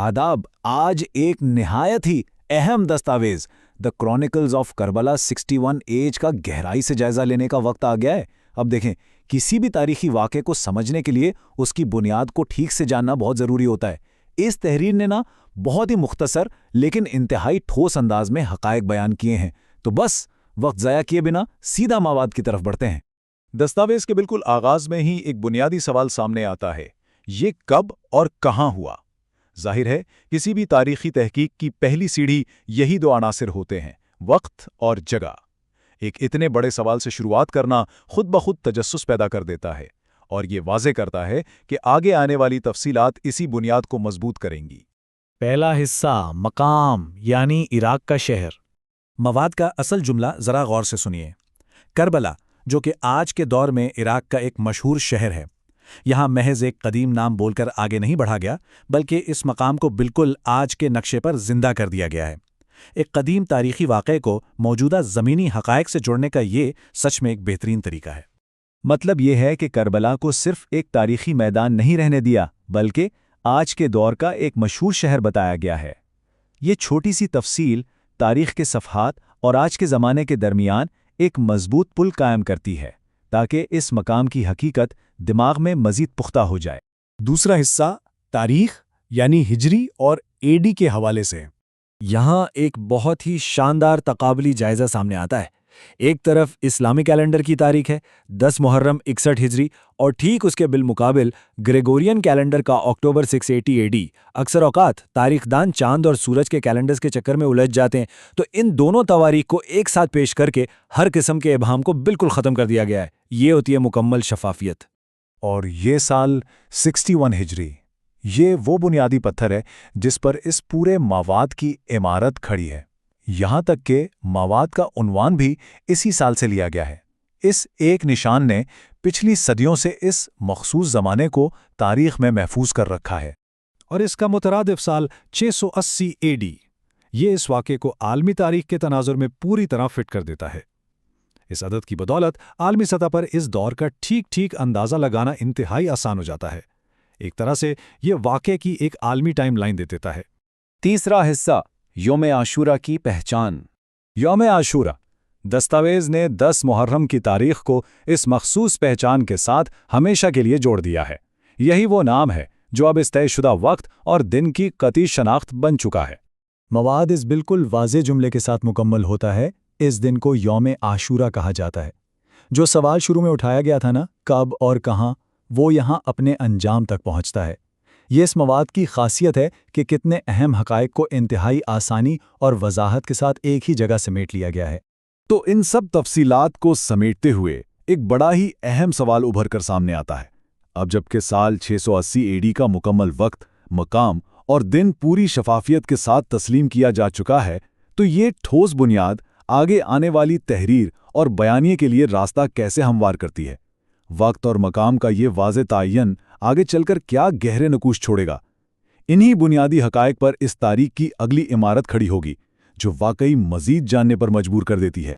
आदाब। आज एक निहायत ही अहम दस्तावेज द क्रॉनिकल्स ऑफ करबला 61 एज का गहराई से जायजा लेने का वक्त आ गया है। अब देखें, किसी भी तारीखी वाक़े को समझने के लिए उसकी बुनियाद को ठीक से जानना बहुत ज़रूरी होता है। इस तहरीर ने ना बहुत ही मुख्तसर लेकिन इंतहाई ठोस अंदाज में हक़ाइक़ बयान किए हैं। तो बस वक्त ज़ाया किए बिना सीधा मवाद की तरफ बढ़ते हैं। दस्तावेज के बिल्कुल आगाज में ही एक बुनियादी सवाल सामने आता है, ये कब और कहाँ हुआ? जाहिर है, किसी भी तारीखी तहकीक की पहली सीढ़ी यही दो अनासिर होते हैं, वक्त और जगह। एक इतने बड़े सवाल से शुरुआत करना खुद ब खुद तजस्सुस पैदा कर देता है और ये वाज़े करता है कि आगे आने वाली तफसीलात इसी बुनियाद को मजबूत करेंगी। पहला हिस्सा, मकाम यानी इराक का शहर। मवाद का असल जुमला ज़रा गौर से सुनिए। करबला, जो कि आज के दौर में इराक का एक मशहूर शहर है, यहाँ महज एक कदीम नाम बोलकर आगे नहीं बढ़ा गया, बल्कि इस मकाम को बिल्कुल आज के नक्शे पर जिंदा कर दिया गया है। एक कदीम तारीखी वाक़े को मौजूदा ज़मीनी हक़ाइक़ से जोड़ने का ये सच में एक बेहतरीन तरीका है। मतलब ये है कि करबला को सिर्फ एक तारीखी मैदान नहीं रहने दिया, बल्कि आज के दौर का एक मशहूर शहर बताया गया है। ये छोटी सी तफसील तारीख के सफ़हात और आज के ज़माने के दरमियान एक मजबूत पुल कायम करती है, ताकि इस मकाम की हकीकत दिमाग में मज़ीद पुख्ता हो जाए। दूसरा हिस्सा, तारीख यानी हिजरी और एडी के हवाले से। यहाँ एक बहुत ही शानदार तकाबली जायज़ा सामने आता है। एक तरफ इस्लामी कैलेंडर की तारीख है 10 मुहर्रम 61 हिजरी, और ठीक उसके बिलमुकाबिल ग्रेगोरियन कैलेंडर का अक्टूबर 680 एडी। अक्सर औकात तारीखदान चांद और सूरज के कैलेंडर्स के चक्कर में उलझ जाते हैं, तो इन दोनों तवारीख को एक साथ पेश करके हर किस्म के इबहाम को बिल्कुल ख़त्म कर दिया गया है। ये होती है मुकम्मल शफाफियत। और ये साल 61 हिजरी, ये वो बुनियादी पत्थर है जिस पर इस पूरे मवाद की इमारत खड़ी है। यहाँ तक कि मवाद का उन्वान भी इसी साल से लिया गया है। इस एक निशान ने पिछली सदियों से इस मखसूस ज़माने को तारीख में महफूज कर रखा है। और इसका मुतरादिफ साल 680 एडी, ये इस वाक़े को आलमी तारीख के तनाजुर में पूरी तरह फिट कर देता है। इस अदद की बदौलत आलमी सतह पर इस दौर का ठीक ठीक अंदाज़ा लगाना इंतहाई आसान हो जाता है। एक तरह से ये वाक़े की एक आलमी टाइम लाइन दे देता है। तीसरा हिस्सा, यौम आशूरा की पहचान। यौम आशूरा दस्तावेज़ ने 10 मुहर्रम की तारीख को इस मखसूस पहचान के साथ हमेशा के लिए जोड़ दिया है। यही वो नाम है जो अब इस तयशुदा वक्त और दिन की कतई शनाख्त बन चुका है। मवाद इस बिल्कुल वाज़े जुमले के साथ मुकम्मल होता है, इस दिन को यौम आशूरा कहा जाता है। जो सवाल शुरू में उठाया गया था ना, कब और कहाँ, वो यहाँ अपने अंजाम तक पहुँचता है। ये इस मवाद की खासियत है कि कितने अहम हक़ाइक़ को इंतहाई आसानी और वजाहत के साथ एक ही जगह समेट लिया गया है। तो इन सब तफसीलात को समेटते हुए एक बड़ा ही अहम सवाल उभर कर सामने आता है। अब जबकि साल 680 एडी का मुकम्मल वक्त, मकाम और दिन पूरी शफाफियत के साथ तस्लीम किया जा चुका है, तो ये ठोस बुनियाद आगे आने वाली तहरीर और बयानिए के लिए रास्ता कैसे हमवार करती है? वक्त और मकाम का ये वाज़े तायन आगे चलकर क्या गहरे नकूश छोड़ेगा? इन्हीं बुनियादी हक़ाइक़ पर इस तारीख की अगली इमारत खड़ी होगी, जो वाकई मज़ीद जानने पर मजबूर कर देती है।